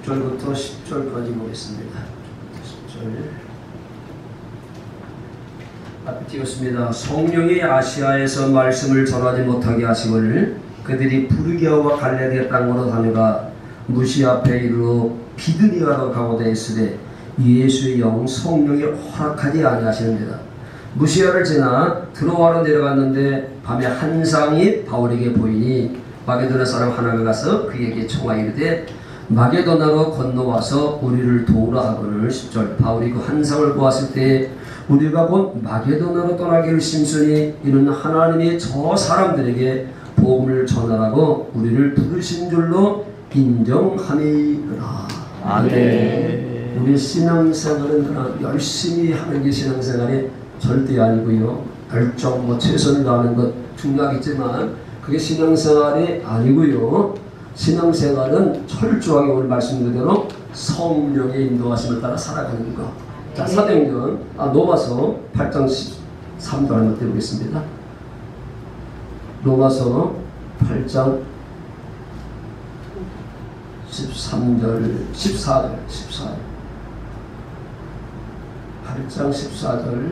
6절부터 10절까지 보겠습니다. 10절 앞에 띄웠습니다. 성령이 아시아에서 말씀을 전하지 못하게 하시거늘 그들이 부르기아와 갈레디아 땅으로 다녀가 무시 앞에 이르러 비드니아로 가고자 했으되 예수의 영 성령이 허락하지 아니하시는데다. 무시아를 지나 드로아로 내려갔는데 밤에 한 상이 바울에게 보이니 마게도나 사람 하나가 가서 그에게 청하여 이르되 마게도나로 건너와서 우리를 도우라 하거늘. 10절 바울이 그 한 상을 보았을 때 우리가 곧 마게도나로 떠나기를 심쓰니 이는 하나님이 저 사람들에게 복음을 전하라고 우리를 부르신 줄로 인정하니라. 아멘. 우리 신앙생활은 그냥 열심히 하는 게 신앙생활이 절대 아니고요. 열정 최선을 다하는 것 중요하겠지만 그게 신앙생활이 아니고요. 신앙생활은 철저하게 오늘 말씀드린 대로 성령의 인도하심을 따라 살아가는 것. 자, 사도행전 로마서 8장 13절 한번 떼보겠습니다. 로마서 8장 13절 14절 8장 14절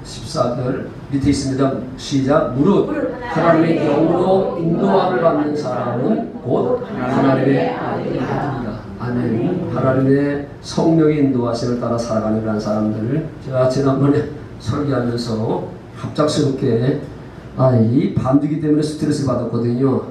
14절 밑에 있습니다. 시작. 무릇 하나님의 영으로 인도함을 받는 사람은 곧 하나님의 아들이라. 아멘. 하나님의 성령의 인도하심을 따라 살아가는 그런 사람들. 제가 지난번에 설교하면서 갑작스럽게 이 밤주기 때문에 스트레스 받았거든요.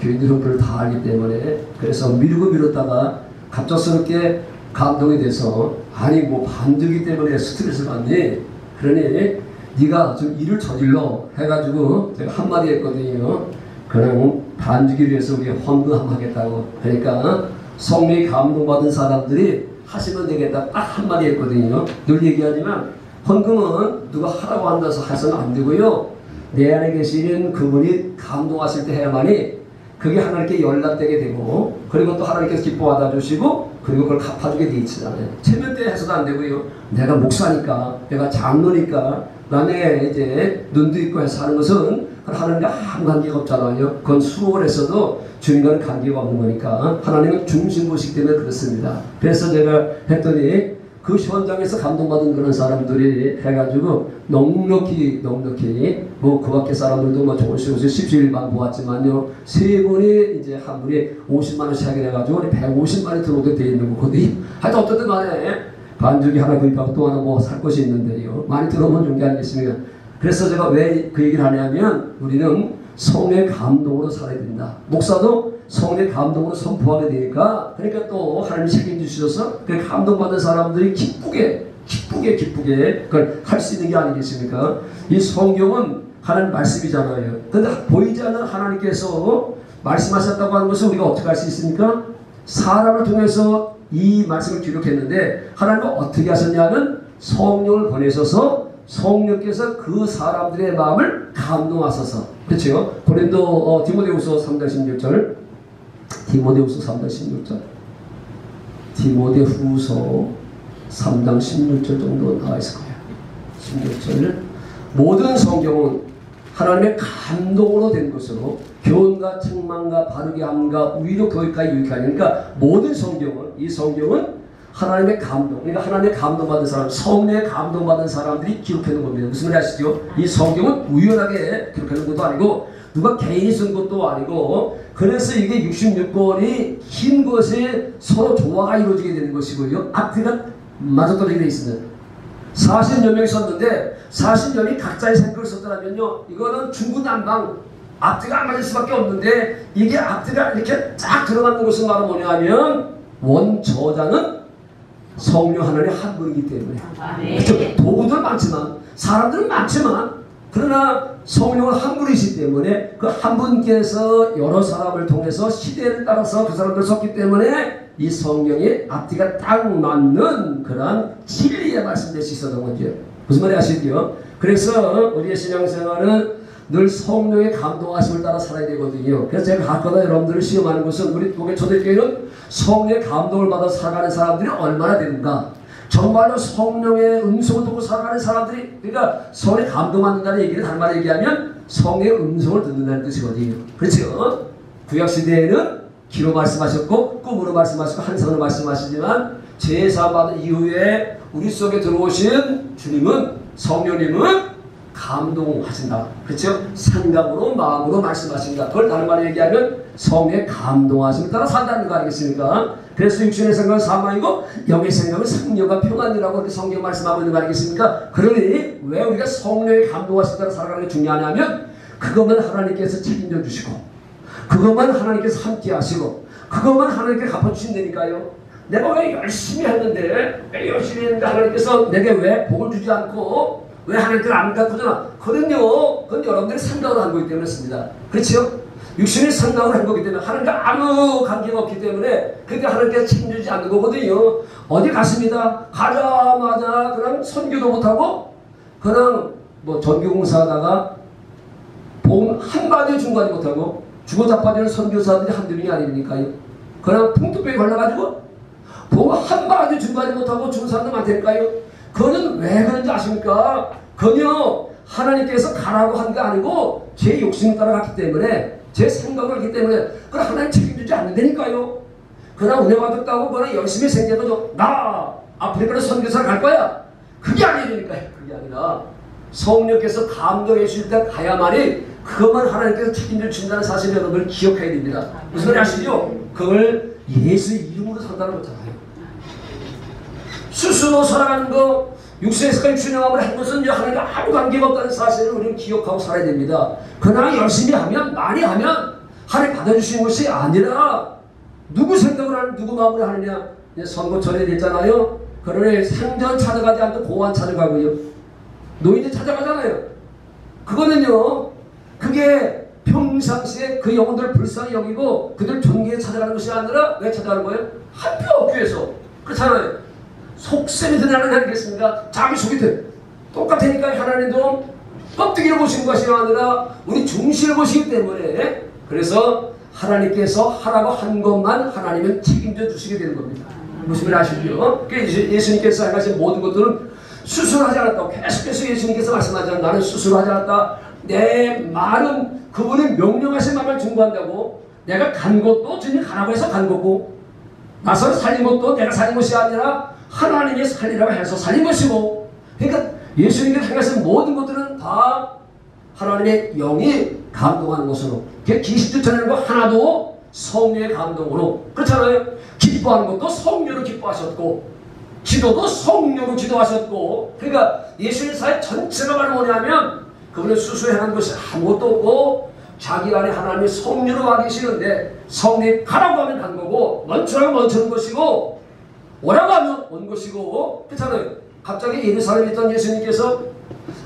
교인들은 그걸 다 알기 때문에. 그래서 미루다가 갑작스럽게 감동이 돼서 아니 뭐 밤주기 때문에 스트레스 받니? 그러니 네가 좀 일을 저질러 해가지고 제가 한마디 했거든요. 그냥 밤주기를 위해서 우리 헌금하겠다고. 그러니까 성령이 감동받은 사람들이 하시면 되겠다 딱 한마디 했거든요. 늘 얘기하지만 헌금은 누가 하라고 한다서 해서는 안 되고요. 내 안에 계시는 그분이 감동하실 때 해야만이 그게 하나님께 연락되게 되고 그리고 또 하나님께서 기뻐 받아주시고 그리고 그걸 갚아주게 돼 있잖아요. 체면 때 해서도 안 되고요. 내가 목사니까 내가 장로니까 남의 이제 눈도 있고 해서 하는 것은 하나님과 아무 관계가 없잖아요. 그건 수월해서도 주님과는 관계가 없는 거니까 하나님은 중심보시기 때문에 그렇습니다. 그래서 제가 했더니 그 현장에서 감동받은 그런 사람들이 해가지고 넉넉히 뭐 그 밖에 사람들도 뭐 조금씩 17일만 보았지만요. 세 분이 이제 한 분이 50만 원씩 하게 돼가지고 150만 원이 들어오게 돼 있는 거거든요. 하여튼 어떻든 간에 반죽이 하나 구입하고 또 하나 뭐 살 것이 있는데요. 많이 들어오면 좋은 게 아니겠습니까? 그래서 제가 왜 그 얘기를 하냐면 우리는 성의 감동으로 살아야 된다. 목사도 성의 감동으로 선포하게 되니까 그러니까 또 하나님 책임주셔서 그 감동받은 사람들이 기쁘게 그걸 할 수 있는 게 아니겠습니까? 이 성경은 하나님 말씀이잖아요. 근데 보이지 않는 하나님께서 말씀하셨다고 하는 것을 우리가 어떻게 할 수 있습니까? 사람을 통해서 이 말씀을 기록했는데 하나님은 어떻게 하셨냐면 성령을 보내셔서 성령께서 그 사람들의 마음을 감동하셔서 그렇죠? 고린도 디모데후서 3장 16절 디모데후서 3장 16절 디모데후서 3장 16절 정도 나와 있을 거예요. 16절 모든 성경은 하나님의 감동으로 된 것으로 교훈과 책망과 바르게 함과 위로 교육과 유익하니까 모든 성경은 이 성경은 하나님의 감동, 그러니까 하나님의 감동받은 사람, 성령의 감동받은 사람들이 기록해놓은 겁니다. 무슨 말 아시죠? 이 성경은 우연하게 기록해놓은 것도 아니고 누가 개인이 쓴 것도 아니고 그래서 이게 66권이 흰 것에 서로 조화가 이루어지게 되는 것이고요. 앞뒤가 맞아떨어지게 되어 있습니다. 40여 명이 썼는데 40년이 각자의 생각을 썼더라면요. 이거는 중구난방 앞뒤가 안 맞을 수밖에 없는데 이게 앞뒤가 이렇게 쫙 들어가는 것은 바로 뭐냐면 원저자는 성령 하나님의 한 분이기 때문에 그렇죠? 도구들 많지만 사람들은 많지만 그러나 성령은 한 분이시기 때문에 그 한 분께서 여러 사람을 통해서 시대를 따라서 그 사람들을 썼기 때문에 이 성경이 앞뒤가 딱 맞는 그런 진리의 말씀될 수 있었던 거죠. 무슨 말이 아시죠? 그래서 우리의 신앙생활은 늘 성령의 감동하심을 따라 살아야 되거든요. 그래서 제가 가끔가다 여러분들을 시험하는 것은 우리 초대교회는 성령의 감동을 받아 살아가는 사람들이 얼마나 되는가. 정말로 성령의 음성을 듣고 살아가는 사람들이 그러니까 성령의 감동받는다는 얘기를 다른 말로 얘기하면 성령의 음성을 듣는다는 뜻이거든요. 그렇죠? 구약시대에는 기로 말씀하셨고 꿈으로 말씀하시고 한성으로 말씀하시지만 제사받은 이후에 우리 속에 들어오신 주님은 성령님은 감동하신다. 그렇죠? 생각으로 마음으로 말씀하신다. 그걸 다른 말로 얘기하면 성령의 감동하심을 따라 산다는 거 아니겠습니까? 그래서 육신의 생각은 사망이고 영의 생각은 생명과 평안이라고 그렇게 성경 말씀하고 있는 거 아니겠습니까? 그러니 왜 우리가 성령의 감동하심을 따라 살아가는 게 중요하냐면 그것만 하나님께서 책임져 주시고 그것만 하나님께서 함께 하시고 그것만 하나님께 갚아주신다니까요. 내가 왜 열심히 했는데 하나님께서 내게 왜 복을 주지 않고 왜 하나님께서 안 갚아주나? 그건 여러분들이 생각을 한 거기 때문에 습니다. 그렇죠? 육신의 생각을 한 거기 때문에 하나님과 아무 관계가 없기 때문에 그게 하나님께서 책임지지 않는 거거든요. 어디 갔습니다. 가자마자 그냥 선교도 못하고 그냥 뭐 전교공사하다가 복음 한마디 중간이 못하고 죽어 자빠지는 선교사들이 한둘이 아닙니까요? 그냥 풍토병에 걸려가지고 복음 한마디 중간이 못하고 죽은 사람도 많다니까요. 그거는 왜 그런지 아십니까? 그건요 하나님께서 가라고 한 게 아니고 제 욕심을 따라갔기 때문에 제 생각을 했기 때문에 그걸 하나님 책임지지 않는다니까요. 그러나 은혜 받았다고 그러나 열심히 생겨도 나 아프리카로 선교사를 갈 거야. 그게 아니니까요. 그게 아니라 성령께서 감동해 주실 때 가야만이 그것만 하나님께서 책임져 준다는 사실을 여러분들 기억해야 됩니다. 무슨 소리 아시죠? 그걸 예수 이름으로 산다는 거잖아요. 스스로 살아가는 거 육신에서까지 준영함을 한 것은 하나님과 아무 관계가 없다는 사실을 우리는 기억하고 살아야 됩니다. 그러나 열심히 하면 많이 하면 하나님 받아주시는 것이 아니라 누구 생각을 하는 누구 마음을 하느냐. 선거철에 됐잖아요. 그러니 생전 찾아가지 않고 고안 찾아가고요. 노인들 찾아가잖아요. 그거는요 그게 평상시에 그 영혼들을 불쌍히 여기고 그들 존귀에 찾아가는 것이 아니라 왜 찾아가는 거예요? 한 표 얻기 위해서. 그렇잖아요. 속셈이 드러나는 하나님겠습니까? 자기 속이 똑같으니까 하나님도 껍데기를 보시는 것이 아니라 우리 중심을 보시기 때문에 그래서 하나님께서 하라고 한 것만 하나님은 책임져 주시게 되는 겁니다. 무슨 말 아시죠? 예수님께서 하신 모든 것들은 수술하지 않았다고 계속해서 예수님께서 말씀하잖아요. 나는 수술하지 않았다. 내 말은 그분이 명령하신 말만 중보한다고. 내가 간 것도 주님이 가라고 해서 간 거고 나서 살린 것도 내가 살린 것이 아니라 하나님이 살리라고 해서 살린 것이고. 그러니까 예수님께서 행하신 모든 것들은 다 하나님의 영이 감동하는 것으로 기식 쫓아내는 거 하나도 성령의 감동으로. 그렇잖아요. 기뻐하는 것도 성령으로 기뻐하셨고 기도도 성령으로 기도하셨고. 그러니까 예수님 사회 전체가 말은 뭐냐면 그분의 수술에 행한 것이 아무것도 없고 자기 안에 하나님이 성령으로 와 계시는데 성령이 가라고 하면 간 거고 멈추라고 멈추는 것이고 오라고 하면 온 것이고. 그렇잖아요. 갑자기 예루살렘에 있던 예수님께서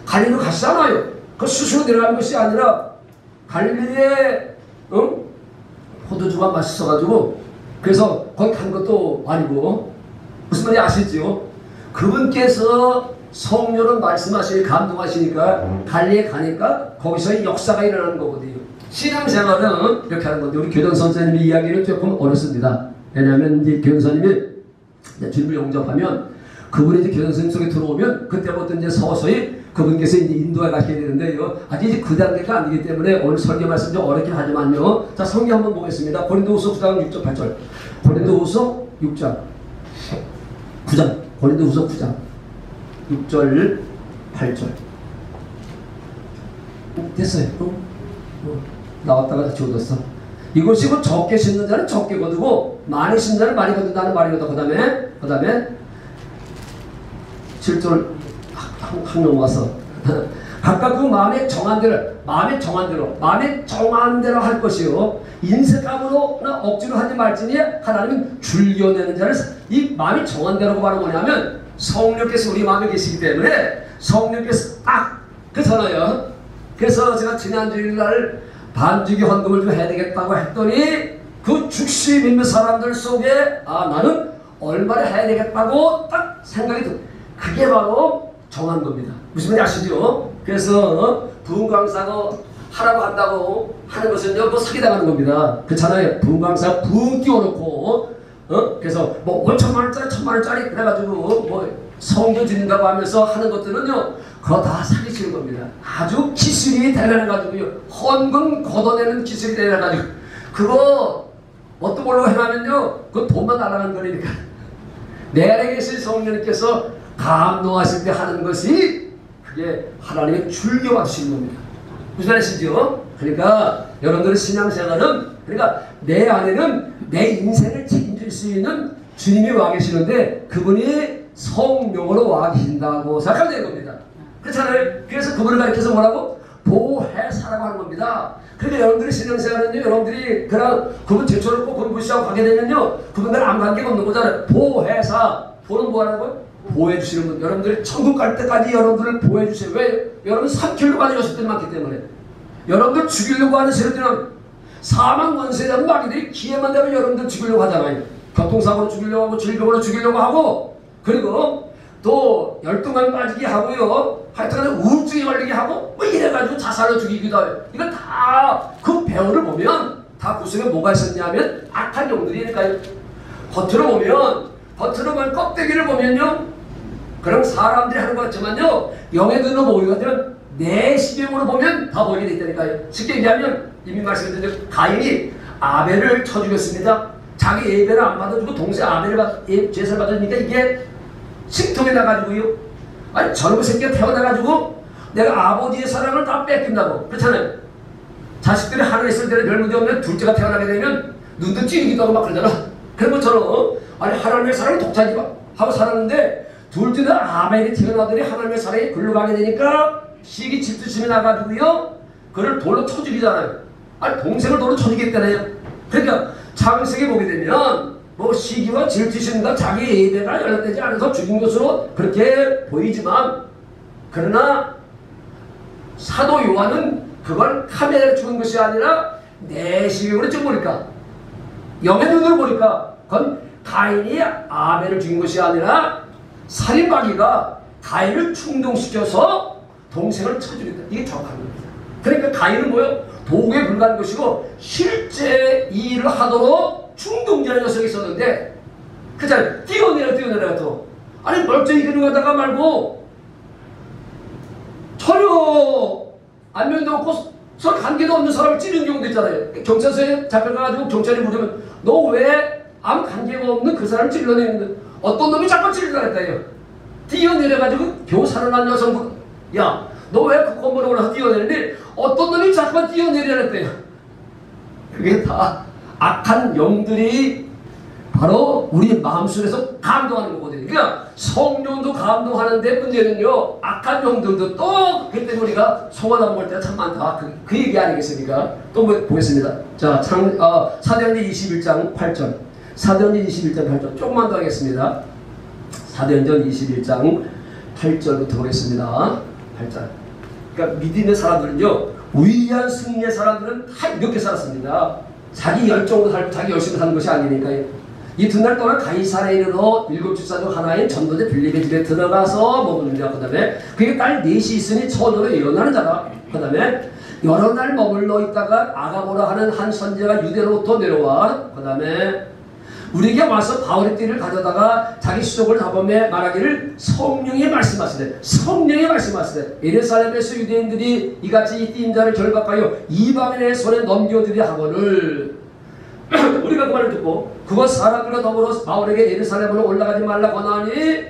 갈릴리로 가시잖아요. 그 수술로 내려가는 것이 아니라 갈릴리에 포도주가 맛있어가지고 그래서 거기 간 것도 아니고. 무슨 말인지 아시죠? 그분께서 성령은 말씀하시니 감동하시니까 갈릴리에 가니까 거기서 역사가 일어나는 거거든요. 신앙생활은 이렇게 하는 건데 우리 교장 선생님의 이야기는 조금 어렵습니다. 왜냐하면 이제 교장 선생님이 주님을 영접하면 그분이 이제 교장 선생님 속에 들어오면 그때부터 이제 서서히 그분께서 이제 인도에 가시게 되는데요. 아직 이제 그 단계가 아니기 때문에 오늘 설교 말씀 좀 어렵긴 하지만요. 자, 성경 한번 보겠습니다. 고린도후서 9장 6절 8절. 고린도후서 6장 9장. 고린도후서 9장 6절 8절. 됐어요. 나왔다가 다시 얻었어. 이것이 곧 적게 심는 자는 적게 거두고 많이 심는 자는 많이 거둔다는 말이거든. 그 다음에 7절 한 넘어가서 각각 그 마음에 정한 대로 할 것이요 인색함으로나 억지로 하지 말지니 하나님은 줄겨내는 자를. 이 마음이 정한 대로가 바로 뭐냐면 성령께서 우리 마음에 계시기 때문에 성령께서 딱 그렇잖아요. 그래서 제가 지난주일날 반주기 헌금을 좀 해야 되겠다고 했더니 그 즉시 믿는 사람들 속에 나는 얼마를 해야 되겠다고 딱 생각이 들. 그게 바로 정한 겁니다. 무슨 말인지 아시죠? 그래서 부흥 강사가 하라고 한다고 하는 것은요, 뭐 사기당하는 겁니다. 그렇잖아요. 부흥 강사 부흥 띄워놓고 그래서 뭐 5천만 원짜리 1,000만 원짜리 그래가지고 뭐 성교 드린다고 하면서 하는 것들은요, 그거 다 사기치는 겁니다. 아주 기술이 대단해가지고요, 헌금 걷어내는 기술이 대단해가지고 그거 어떤 걸로 해하면요, 그 돈만 날아가는 거니까. 내 안에 계신 성령님께서 감동하실 때 하는 것이 그게 하나님의 줄겨 받으시는 겁니다. 무슨 말이시죠? 그러니까 여러분들의 신앙생활은, 그러니까 내 안에는 내 인생을 책임질 수 있는 주님이 와 계시는데 그분이 성령으로 와 계신다고 생각하면 되는 겁니다. 그렇잖아요. 그래서 그분을 가리켜서 뭐라고? 보혜사라고 하는 겁니다. 그러니까 여러분들의 신앙생활은요, 여러분들이 그분 제초를 꼭 그분 무시하고 가게 되면요, 그분들 아무 관계가 없는 거잖아요. 보혜사. 보는 뭐라는 거예요? 보호해주시는 분. 여러분들이 천국 갈 때까지 여러분들을 보호해주세요. 왜? 여러분 삼키려고 하는 녀석들이 많기 때문에. 여러분들 죽이려고 하는 세력들은 사망 원세자는 마귀들이 기회만 되면 여러분들 죽이려고 하잖아요. 교통사고로 죽이려고 하고, 질병으로 죽이려고 하고, 그리고 또 열등감 빠지게 하고요, 하여튼 우울증에 걸리게 하고, 뭐 이래가지고 자살로 죽이기도 해요. 이거 다 그 배우를 보면 다 그 속에 뭐가 있었냐면 악한 영들이니까요. 겉으로 보면 껍데기를 보면요, 그럼 사람들이 하는 것 같지만요, 영의 눈으로 보이게 되면 내시경으로 보면 다 보이게 돼 있다니까요. 쉽게 얘기하면 이미 말씀드린 가인이 아벨을 쳐 죽였습니다. 자기 예배를 안 받아주고 동생 아벨을 제사를 받으니까 이게 식통에 나가지고요, 아니 저놈의 새끼가 태어나가지고 내가 아버지의 사랑을 다 뺏긴다고. 그렇잖아요. 자식들이 하나 있을 때는 별 문제 없는 둘째가 태어나게 되면 눈도 찌르기도 하고 막 그러잖아. 그런 것처럼 아니 하나님의 사랑을 독차지 하고 살았는데, 둘째는 아벨이 태어나더니 하나님의 사랑이 글러가게 되니까 시기 질투심이 나가지고요, 그를 돌로 쳐 죽이잖아요. 아니 동생을 돌로 쳐 죽였잖아요. 그러니까 창세기 보게 되면 뭐 시기와 질투심과 자기 예배가 연락되지 않아서 죽인 것으로 그렇게 보이지만, 그러나 사도 요한은 그걸 카메라로 죽은 것이 아니라 내시경으로 찍으니까, 영의 눈으로 보니까 그건 가인이 아벨을 죽인 것이 아니라 살인마귀가 가인을 충동시켜서 동생을 쳐 죽였다. 이게 정확한 겁니다. 그러니까 가인은 뭐예요? 도구에 불과한 것이고 실제 이 일을 하도록 충동자의 녀석이 있었는데, 그잖아요. 뛰어내려 또. 아니 멀쩡히 들어가다가 말고 전혀 안면도 없고 서로 관계도 없는 사람을 찌르는 경우도 있잖아요. 경찰서에 잡혀가가지고 경찰이 물으면 너 왜 아무 관계가 없는 그 사람을 찔러내는데, 어떤 놈이 자꾸 찔러라 했다요. 뛰어내려가지고 교사를 한 여성분, 야 너 왜 그 건물에 올라서 뛰어내리니? 어떤 놈이 자꾸 뛰어내려라 했대요. 그게 다 악한 영들이 바로 우리 마음속에서 감동하는 거거든요. 그러니까 성령도 감동하는데 문제는요, 악한 영들도 또 그때 우리가 속아다 먹을 때가 참 많다. 그 얘기 아니겠습니까? 또 보겠습니다. 자, 사도행전 21장 8절. 사도행전 21장 8절. 조금만 더 하겠습니다. 사도행전 21장 8절부터 보겠습니다. 8절. 그러니까 믿음의 사람들은요, 위대한 승리의 사람들은 다 이렇게 살았습니다. 자기 열정으로 살고 자기 열심히 사는 것이 아니니까요. 이튿날 또한 가이사랴에 이르러 7집사 중 하나인 전도자 빌립의 집에 들어가서 머무르니라. 그 다음에 그게 딸 넷이 있으니 처녀로 예언하는 자라. 그 다음에 여러 날 머물러 있다가 아가보라 하는 한 선지자가 유대로부터 내려와. 그 다음에 우리에게 와서 바울의 띠를 가져다가 자기 수족을 잡으며 말하기를 성령이 말씀하시되, 성령이 말씀하시되 예루살렘에서 유대인들이 이같이 이 띠임자를 결박하여 이방인의 손에 넘겨드려 하거늘. 우리가 그 말을 듣고 그것 사람들과 더불어 바울에게 예루살렘으로 올라가지 말라 권하니,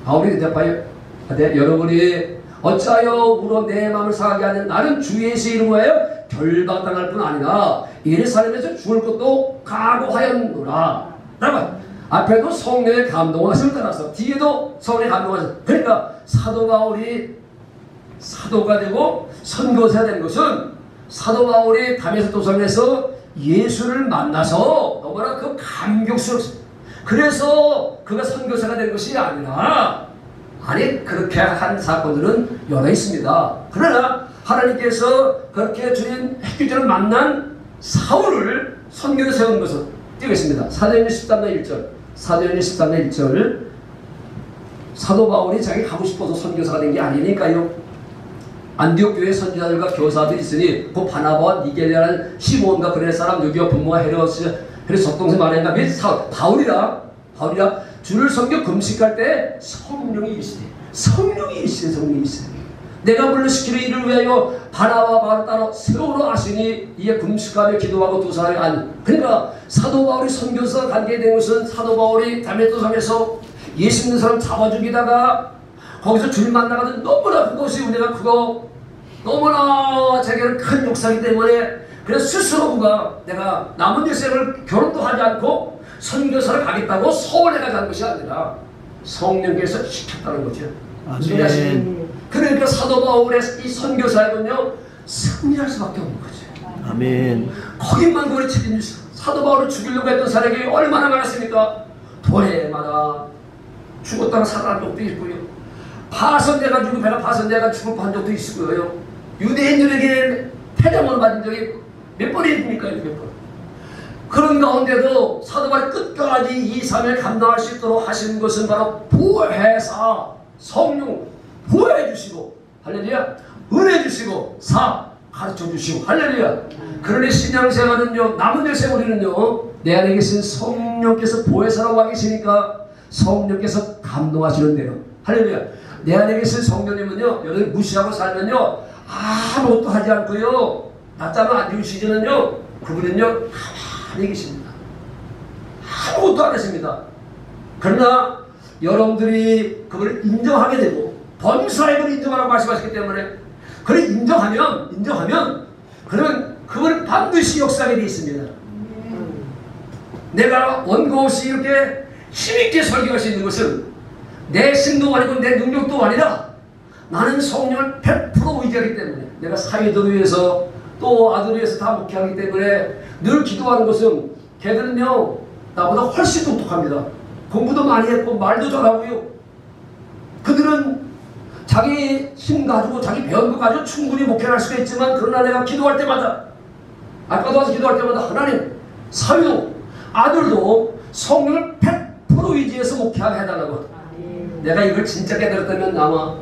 바울이 대답하여 여러분이 어찌하여 울어 내 마음을 상하게 하는, 나는 주 예수의 이름하여 결박당할 뿐 아니라 예루살렘에서 죽을 것도 각오하였노라. 라고 앞에도 성령의 감동하심을 따라서 뒤에도 성령의 감동하심. 그러니까 사도 바울이 사도가 되고 선교사가 되는 것은 사도 바울이 다메섹 도성에서 예수를 만나서 너무나 그 감격스럽습니다. 그래서 그가 선교사가 된 것이 아니라, 아니 그렇게 한 사건들은 여러 있습니다. 그러나 하나님께서 그렇게 주님 핵규제를 만난 사울을 선교로 세운 것을 띄우겠습니다. 사도행전 13장 1절. 사도행전 13장 1절. 사도 바울이 자기 가고 싶어서 선교사가 된 게 아니니까요. 안디옥 교회 선지자들과 교사들이 있으니 그 바나바와 니게리아라는 시몬과 그레네 사람 누기와 분모와 헤롯 적동생 마리아가 및 바울이라 주를 섬겨 금식할 때 성령이 일시되, 성령이 일시되, 성령이 일시되. 내가 물러시키는 일을 위하여 바나와 바울을 따라 세우러 하시니 이에 금식하며 기도하고 두 사람이 그러니까 사도 바울이 선교사 가게 된 것은 사도 바울이 다메섹에서 예수 믿는 사람 잡아 죽이다가 거기서 주님 만나가던 너무나 그것이 은혜가 크고 너무나 자기는 큰 역사이기 때문에 그래서 스스로 그가 내가 남은 여생을 결혼도 하지 않고 선교사를 가겠다고 서울에 가자는 것이 아니라 성령께서 시켰다는 거죠. 아멘. 그러니까 사도 바울의 이 선교사에는요 승리할 수밖에 없는 거죠. 아멘. 거기만 그걸 책임지세요. 사도 바울을 죽이려고 했던 사람이 얼마나 많았습니까? 도래마다 죽었다가 살아난 적도 있고요. 파선돼가지고 배가 파선돼가 죽을 판 적도 있고요. 유대인들에게 패장을 맞은 적이 몇 번입니까? 몇 번. 그런 가운데도 사도 바울이 끝까지 이 삶을 감당할 수 있도록 하신 것은 바로 보혜사 성령 보호해 주시고 할렐루야 은혜 주시고 사 가르쳐 주시고 할렐루야. 그러니 신앙생활은요 남은 여생 우리는요 내 안에 계신 성령께서 보혜사라고 와 계시니까 성령께서 감동하시는 대로 할렐루야. 내 안에 계신 성령님은요 여러분 무시하고 살면요 아무것도 하지 않고요 낮잠을 안 주시지는요 그분은요 가만히 계십니다. 아무것도 안 하십니다. 그러나 여러분들이 그분을 인정하게 되고 범사에게 인정하라고 말씀하셨기 때문에 그걸 인정하면 그러면 그분은 반드시 역사하게 되어 있습니다. 내가 원고 없이 이렇게 힘있게 설교할 수 있는 것은 내 신도 아니고 내 능력도 아니라 나는 성령을 100% 의지하기 때문에 내가 사회들을 위해서 또 아들을 위해서 다 목회하기 때문에 늘 기도하는 것은 걔들은요 나보다 훨씬 똑똑합니다. 공부도 많이 했고 말도 잘하고요. 그들은 자기 힘 가지고 자기 배운 거 가지고 충분히 목회를 할 수가 있지만 그러나 내가 기도할 때마다 아까도 와서 기도할 때마다 하나님 사위도 아들도 성령을 100% 의지해서 목회하게 해달라고. 내가 이걸 진짜 깨달았다면 아마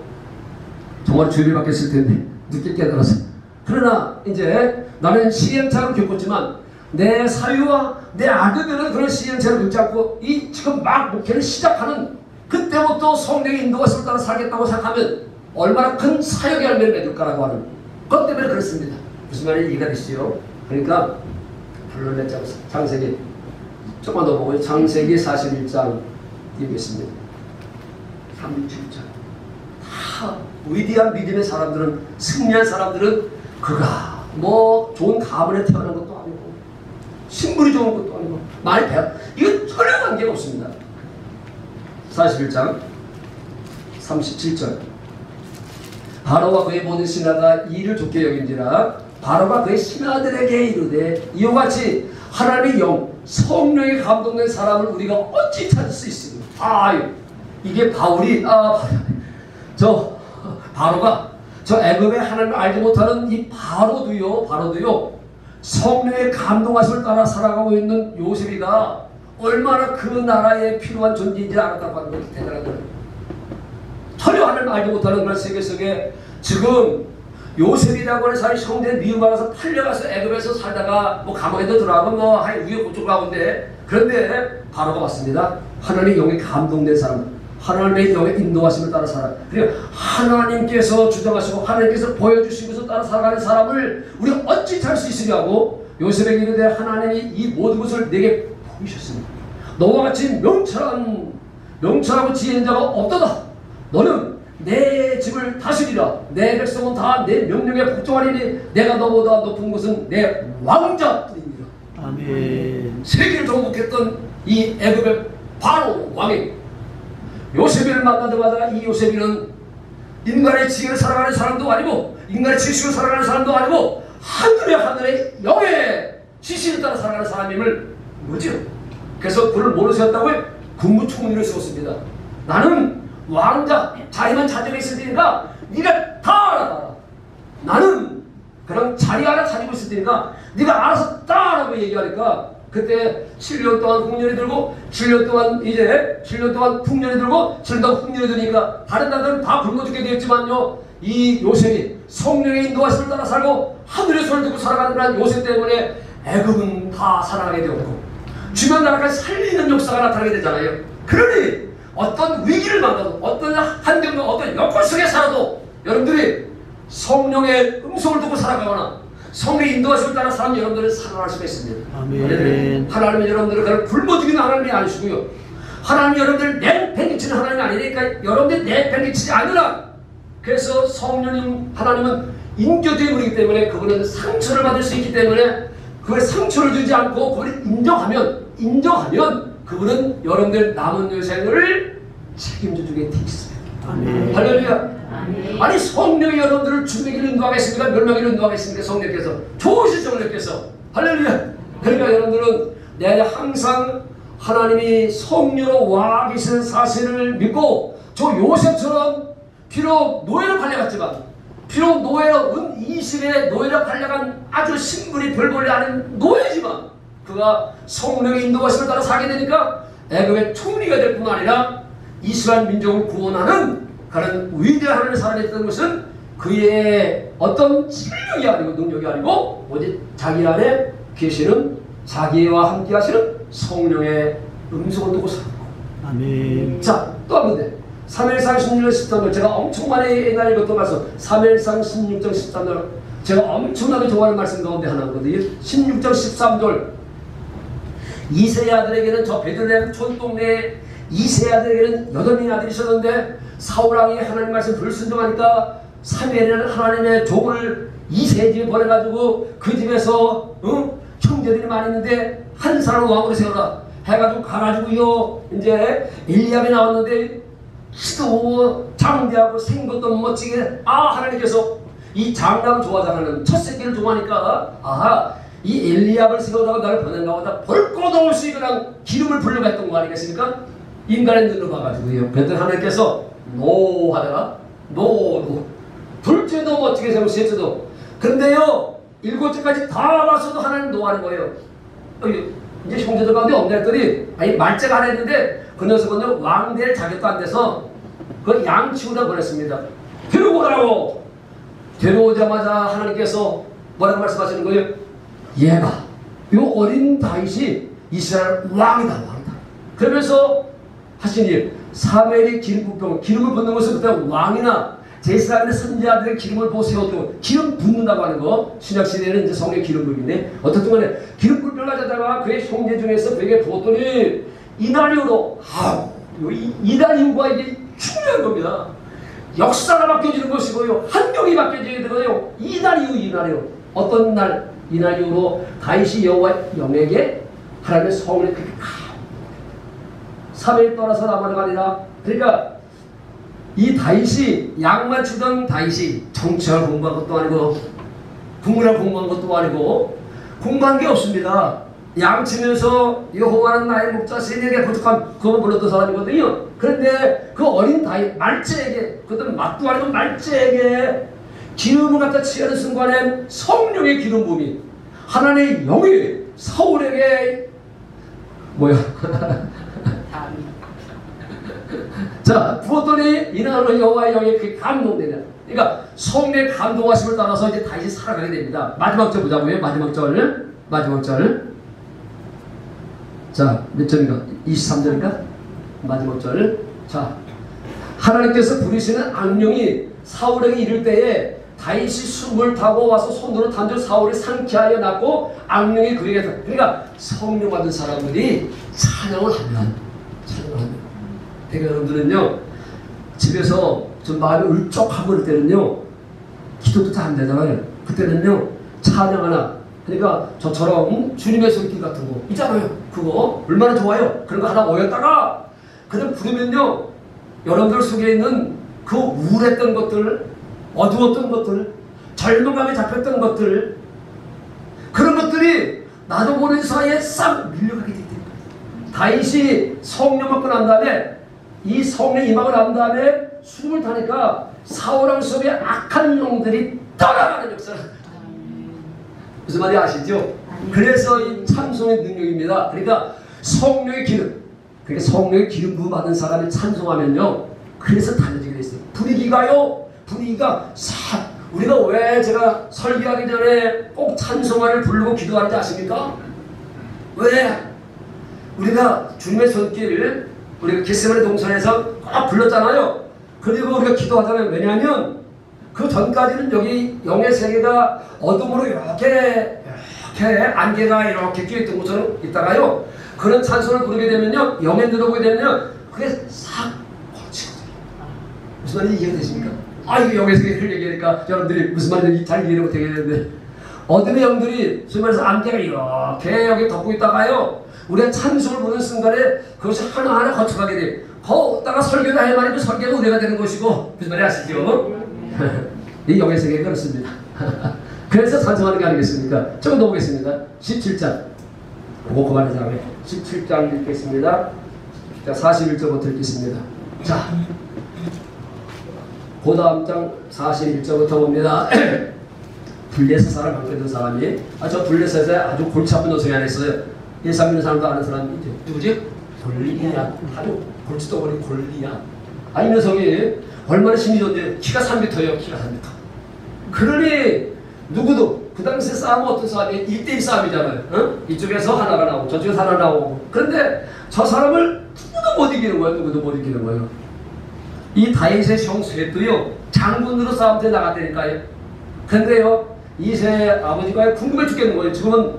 정말 주의를 받겠을 텐데 늦게 깨달았어. 그러나 이제 나는 시행착오를 겪었지만 내 사위와 내 아들들은 그런 시행착오를 겪지 않고 이 지금 막 목회를 시작하는 그때부터 성령의 인도가 있을 따라 살겠다고 생각하면 얼마나 큰 사역의 열매를 맺을까라고 하는 것 때문에 그렇습니다. 무슨 말인지 이해가 되시죠? 그러니까 불러내 창세기 조금만 더 보고 창세기 41장 읽겠습니다. 37장 다 위대한 믿음의 사람들은 승리한 사람들은 그가 뭐 좋은 가문에 태어난 것도 아니고 신분이 좋은 것도 아니고 많이 배워 이건 전혀 관계가 없습니다. 41장 37절 바로가 그의 모든 신하가 이를 좋게 여긴지라 바로가 그의 신하들에게 이르되 이와 같이 하나님의 영 성령에 감동된 사람을 우리가 어찌 찾을 수 있으며 이게 바울이 바로가 저 애굽의 하나님을 알지 못하는 이 바로도요 성령의 감동하심을 따라 살아가고 있는 요셉이가 얼마나 그 나라에 필요한 존재인지 알았다고 하는 것이 대단한 거예요. 전혀 하나님을 알지 못하는 그런 세계 속에 지금 요셉이라고 하는 사람이 형제 미움받아서 팔려가서 애굽에서 살다가 뭐 감옥에도 들어가고 뭐 우여곡절 가운데 그런데 바로가 왔습니다. 하나님의 영에 감동된 사람 하나님의 영의 인도하심을 따라 살아. 그리고 하나님께서 주장하시고 하나님께서 보여주신 것을 따라 살아가는 사람을 우리가 어찌 잘 수 있으냐고 요셉에게 이르되 하나님이 이 모든 것을 내게 보이셨습니다. 너와 같이 명철하고 지혜인 자가 없도다. 너는 내 집을 다스리라. 내 백성은 다 내 명령에 복종하리니 내가 너보다 높은 것은 내 왕자뿐이니라. 아멘. 세계를 정복했던 이 애굽의 바로 왕이 요셉을 만나자마자 이 요셉이는 인간의 지혜를 살아가는 사람도 아니고 인간의 지식을 살아가는 사람도 아니고 하늘의 영의 지시를 따라 살아가는 사람임을 모르죠. 그래서 그를 뭐로 세웠다고요? 국무총리를 세웠습니다. 나는 왕자 자리만 자정해 있을 테니까 네가 다 알아라. 나는 그냥 자리 하나 가지고 있을 테니까 네가 알아서 따라고 얘기하니까 그때 7년 동안 흉년이 들고 7년 동안 풍년이 들고 7년 동안 흉년이 드니까 다른 나라들은 다 굶어 죽게 되었지만요 이 요셉이 성령의 인도하심을 따라 살고 하늘의 소리를 듣고 살아가는 그런 요셉 때문에 애굽은 다 살아가게 되었고 주변 나라까지 살리는 역사가 나타나게 되잖아요. 그러니 어떤 위기를 만나도 어떤 환경과 어떤 여건 속에 살아도 여러분들이 성령의 음성을 듣고 살아가거나 성령의 인도하심을 따라 사는 여러분들은 살아날 수가 있습니다. 아멘. 하나님은 여러분들을 그걸 굶어 죽이는 하나님이 아니시고요. 하나님이 여러분들을 내팽개치는 하나님이 아니니까 여러분들이 내팽개치지 않으라. 그래서 성령님 하나님은 인격적인 분이기 때문에 그분은 상처를 받을 수 있기 때문에 그걸 상처를 주지 않고 그걸 인정하면 그분은 여러분들 남은 여생을 책임져 주게 돼 있습니다. 할렐루야. 아니 성령이 여러분들을 주님에게 인도하겠습니까? 멸망에 인도하겠습니까? 성령께서 좋으시죠 성령께서. 할렐루야. 그러니까 여러분들은 내 항상 하나님이 성령으로 와 계시는 사실을 믿고 저 요셉처럼 비록 노예로 팔려갔지만 비록 노예로 은 20의 노예로 팔려간 아주 신분이 별볼래 하는 노예지만 그가 성령의 인도하심을 따라 살게 되니까 애굽의 총리가 될 뿐만 아니라 이스라엘 민족을 구원하는 그런 위대한 하나님의 사람이 됐던 것은 그의 어떤 실력이 아니고 능력이 아니고 오직 자기 안에 계시는 자기와 함께 하시는 성령의 음성을 듣고 살고. 아멘. 자, 또 한 군데. 3일상 16절 13절 제가 엄청 많이 옛날에 읽었던 말씀 3일상 16절 13절 제가 엄청나게 좋아하는 말씀 가운데 하나거든요. 16절 13절 이세 아들에게는 저 베들레헴 촌동네에 이세 아들에게는 8명의 아들이 있었는데 사울왕이 하나님 말씀 불순종하니까 사무엘이라는 하나님의 종을 이세 집에 보내가지고 그 집에서 형제들이 많이 있는데 한 사람을 왕으로 세워라 해가지고 가가지고요 이제 엘리압이 나왔는데 키도 장대하고 생것도 멋지게 하나님께서 이 장남 좋아하는 첫 새끼를 좋아하니까 이 엘리압을 세우다가 나를 보낸가 보다 볼 것 없이 그냥 기름을 불려가 했던 거 아니겠습니까? 인간의 눈으로 봐가지고요. 그랬더니 하나님께서 노 하다가 노 둘째도 멋지게 세우고 셋째도 근데요 7째까지 다 봤어도 하나님 노하는 거예요. 이제 형제들 가운데 없네 했더니 아니 말째가 하나 했는데 그 녀석은 왕될 자격도 안 돼서 그 양치우다 보냈습니다. 데려오라고 데려오자마자 하나님께서 뭐라고 말씀하시는 거예요? 얘가 이 어린 다윗이 이스라엘 왕이다. 그러면서 하신 일 사무엘이 기름을 붓는 것은 그때 왕이나 제사장의 선지자들의 기름을 보고 세워두고 기름 붓는다고 하는 거 신약시대에는 이제 성의 기름 부음인데 어떻든 간에 기름 불 가져다가 그의 형제 중에서 그에게 부었더니 이날 이후로 이날 이후가 이게 중요한 겁니다. 역사가 바뀌어지는 것이고요 환경이 바뀌어지게 되고요 이날 이후 어떤 날 이날 이후로 다윗이 여호와 영에게 하나님의 성을 그렇게 사무엘 떠나서 남아가 아니라 그러니까 이 다윗이 양만 치던 다윗이 정치를 공부한 것도 아니고 국문을 공부한 것도 아니고 공부한 게 없습니다. 양치면서 여호와는 나의 목자 세력에 부족한 그거 불렀던 사람이거든요. 그런데 그 어린 다윗 말째에게 그것도 맛도 아니고 말째에게 기름을 갖다 취하는 순간에 성령의 기름 부음이 하나님의 영이 사울에게 자 부었더니 이날로 여호와의 영이 그렇게 감동되냐. 그러니까 성령의 감동하심을 따라서 이제 다윗이 살아가게 됩니다. 마지막 절 보자고요. 마지막 절. 자, 몇 절인가? 23절인가? 마지막 절. 자, 하나님께서 부르시는 악령이 사울에게 이를 때에 다윗이 숨을 타고 와서 손으로 단절 사울을 상쾌하여 낳고 악령이 그에게서 그러니까 성령 받은 사람들이 찬양을 하면 그러니까 여러분들은요 집에서 좀 마음이 울적하고 그럴 때는요 기도도 잘 안 되잖아요. 그때는요 찬양 하나 그러니까 저처럼 주님의 손길 같은 거 있잖아요. 그거 얼마나 좋아요. 그런 거 하나 모였다가 그냥 부르면요 여러분들 속에 있는 그 우울했던 것들 어두웠던 것들 절망감에 잡혔던 것들 그런 것들이 나도 모르는 사이에 싹 밀려가게 됐다. 다윗이 성령 받고 난 다음에 이 성령 임하고 난 다음에 숨을 타니까 사울왕 속에 악한 영들이 떠나가는 역사를 무슨 말인지 아시죠? 그래서 이 찬송의 능력입니다. 그러니까 성령의 기름 그러니까 성령의 기름 부음 받은 사람이 찬송하면요 그래서 달라지게 돼 있어요. 분위기가 싹 우리가 왜 제가 설교하기 전에 꼭 찬송가를 부르고 기도하는지 아십니까? 왜? 우리가 주님의 손길을 우리가 겟세마네 동산에서 꼭 불렀잖아요. 그리고 우리가 기도하잖아요. 왜냐하면 그 전까지는 여기 영의 세계가 어둠으로 이렇게 안개가 이렇게 끼어있던 것처럼 있다가요, 그런 찬송을 부르게 되면요, 영에 들어오게 되면요, 그게 싹 거치거든요. 무슨 말인지 이해가 되십니까? 아, 이게 영의 세계를 얘기하니까 여러분들이 무슨 말인지 잘 이해를 못하겠는데, 어둠의 영들이 소위 말해서 안개가 이렇게 여기 덮고 있다가요, 우리가 찬송을 부르는 순간에 그것이 하나하나 거쳐가게 돼. 거기다가 설교를 할 말이 그 설교가 은혜가 되는 것이고, 무슨 말인지 아시죠? 이 영의 세계가 그렇습니다. 그래서 찬송하는 게 아니겠습니까? 조금 넘어보겠습니다. 17장. 그거 그만하자. 17장 읽겠습니다. 자, 41절부터 읽겠습니다. 자, 그 다음 장 41절부터 봅니다. 블레셋 사람 방패 든 사람이, 저 블레셋에 아주 골치 아픈 녀석이 하나 있어요. 예상 믿는 사람도 아는 사람이 이제 누구지? 골리앗. 아주 골치덩어리 골리앗. 이 녀석이 얼마나 힘이 좋은데, 키가 3m예요. 키가 3m. 그러니 누구도 그 당시에 싸움은 어떤 싸움이 1대1 싸움이잖아요. 어? 이쪽에서 하나가 나오고 저쪽에서 하나 나오고. 그런데 저 사람을 누구도 못 이기는 거예요. 누구도 못 이기는 거예요. 이 다윗의 형 셋도요, 장군으로 싸움 때 나갔다니까요. 근데요, 이세 아버지가 궁금해 죽겠는 거예요. 지금은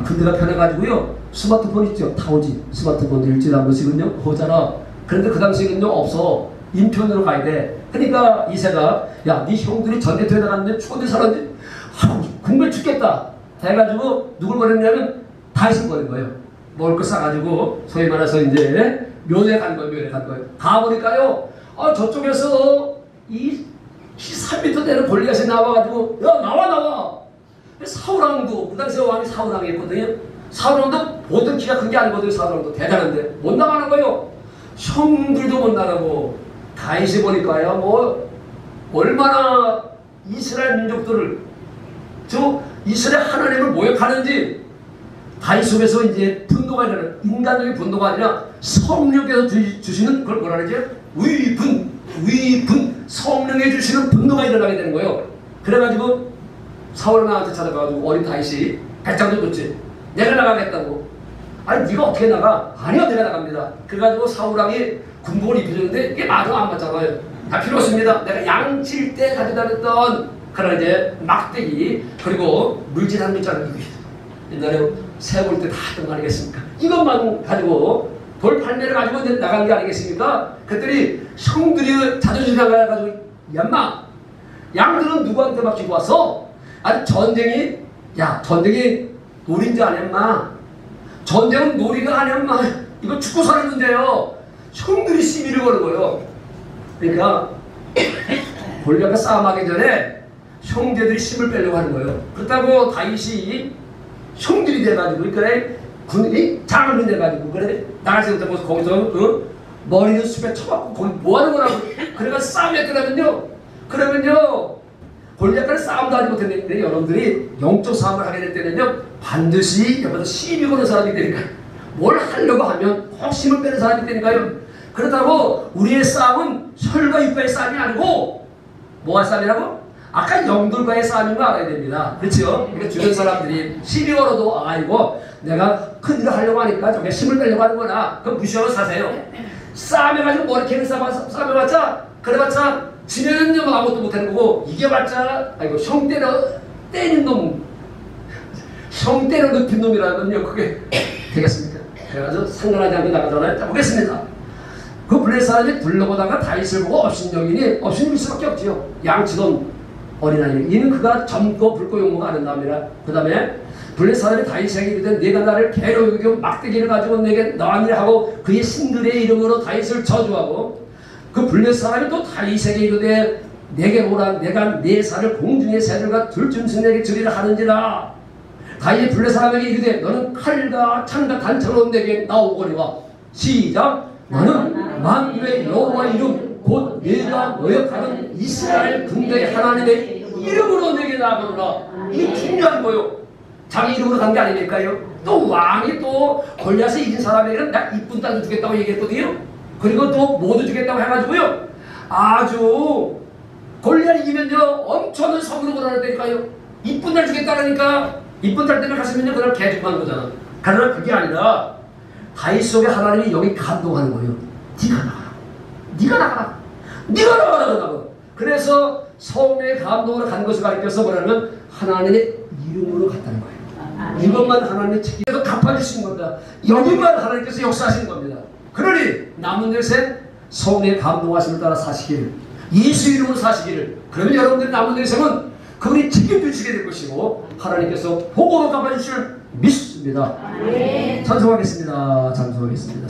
군대가 편해가지고요, 스마트폰 있죠. 타오지 스마트폰도 일주일에 한 번씩은요 오잖아. 그런데 그 당시에는요 없어. 인편으로 가야 돼. 그러니까 이세가, 야, 네 형들이 전쟁터에 나갔는데 죽었는데 살았는데 궁금해 죽겠다 해가지고 누굴 버렸냐면 다윗을 버린 거예요. 먹을 거 싸가지고 소위 말해서 이제 묘에 간 거예요. 묘에 간 거예요. 가보니까요, 저쪽에서 이 3m 되는 골리앗이 나와가지고, 야, 나와. 사울왕도, 그 당시에 왕이 사울왕이었거든요. 사울왕도 보통 키가 큰 게 아니거든요. 사울왕도 대단한데 못 나가는 거예요. 형들도 못 나가고. 다윗이 보니까요, 뭐 얼마나 이스라엘 민족들을, 저 이스라엘 하나님을 모욕하는지, 다윗 속에서 이제 분노가 아니라, 인간적인 분노가 아니라 성령께서 주시는 그걸 뭐라 그러죠? 위분, 성령에 주시는 분노가 일어나게 되는 거예요. 그래가지고 사울왕한테 찾아가가지고 어린 다윗이 배짱도 줬지. 내가 나가겠다고. 아니, 네가 어떻게 나가? 아니요, 내가 나갑니다. 그래가지고 사울왕이 군복을 입혀줬는데 이게 마저 안 맞잖아요. 다 필요 없습니다. 내가 양칠 때 가져다 냈던 그런 이제 막대기, 그리고 물질 한 물자를 옛날에 새 볼 때 다 했던 거 아니겠습니까? 이것만 가지고, 돌 팔매를 가지고 나간 게 아니겠습니까? 그랬더니 형들이 자존심이 나가가지고, 얌마, 양들은 누구한테 맡기고 왔어? 아니, 전쟁이 놀인지 아니었나? 전쟁은 놀이가 아니었나? 이거 죽고 사는 문제예요. 형들이 시비를 거는 거예요. 그러니까 골리앗과 싸움하기 전에 형제들이 힘을 빼려고 하는 거예요. 그렇다고 다윗이 형들이 돼가지고, 그래, 군이 장군이 돼가지고, 그래, 나가지 못하고 거기서 머리는 숲에 쳐박고 거기 뭐 하는 거라고. 그래가 싸움에 그러면요 골리앗과는 싸움도 하지 못했는데, 여러분들이 영적 싸움을 하게 될 때는요, 반드시 옆에서 시비 거는 사람이 되니까, 뭘 하려고 하면 꼭 힘을 빼는 사람이 되니까요. 그렇다고 우리의 싸움은 혈과 육과의 싸움이 아니고, 뭐가 싸움이라고? 아까 영들과의 싸움인 거 알아야 됩니다. 그렇죠? 그러니까 주변 사람들이 시비 걸어도, 아이고, 내가 큰일을 하려고 하니까 저게 힘을 빼려고 하는구나. 그럼 무시하고 사세요. 싸움해가지고 머리 캐는 싸움해봤자, 그래봤자, 지면은 아무것도 못하는 거고, 이겨봤자, 아이고, 형 때리는 놈, 형 때려 눕힌 놈이라면요, 그게 되겠습니까? 그래가지고 상관하지 않고 나가잖아요. 자, 보겠습니다. 그 블레셋 사람이 불러보다가 다윗을 보고 업신여기니, 업신일 수밖에 없지요. 양치던 어린아이. 이는 그가 젊고 붉고 용모가 아는 남이라. 그 다음에 블레셋 사람이 다윗에게 이르되, 네가 나를 개로 여기고 막대기를 가지고 내게 나으니라 하고, 그의 신들의 이름으로 다윗을 저주하고, 그 블레셋 사람이 또 다윗에게 이르되, 내게 오라. 내가 네 살을 공중의 새들과 들짐승에게 주리라 하는지라. 다윗이 블레셋 사람에게 이르되, 너는 칼과 창과 단창으로 내게 나오거니와. 시작. 너는 만군의 여호와 이름 곧 네가 노역하는 이스라엘 군대의 하나님의 이름으로 내게 나아가노라. 이게 중요한 거요. 자기 이름으로 간 게 아니니까요. 또 왕이 또 골리앗을 이긴 사람에게는 나 이쁜 딸도 주겠다고 얘기했거든요. 그리고 또 모두 주겠다고 해가지고요, 아주 골리앗 이기면요 엄청난 성으로 보내니까요, 이쁜 딸 주겠다니까. 이쁜 딸 때문에 갔으면요 그날 개죽하는 거잖아. 그러나 그게 아니라 다윗 속에 하나님이 여기 감동하는 거예요. 네가 나가라. 네가 나가라. 그래서 성령의 감동으로 간 것을 가리켜서 뭐라면 하나님의 이름으로 갔다는 거예요. 이것만 하나님의 책임에서 갚아주시는 겁니다. 여기만 하나님께서 역사하시는 겁니다. 그러니 남은 일생 성령의 감동하심을 따라 사시기를, 예수 이름으로 사시기를, 그러면 여러분들의 남은 일생은 그분이 책임져 주시게 될 것이고 하나님께서 복으로 갚아주실 믿습니다. 찬송하겠습니다. 찬송하겠습니다.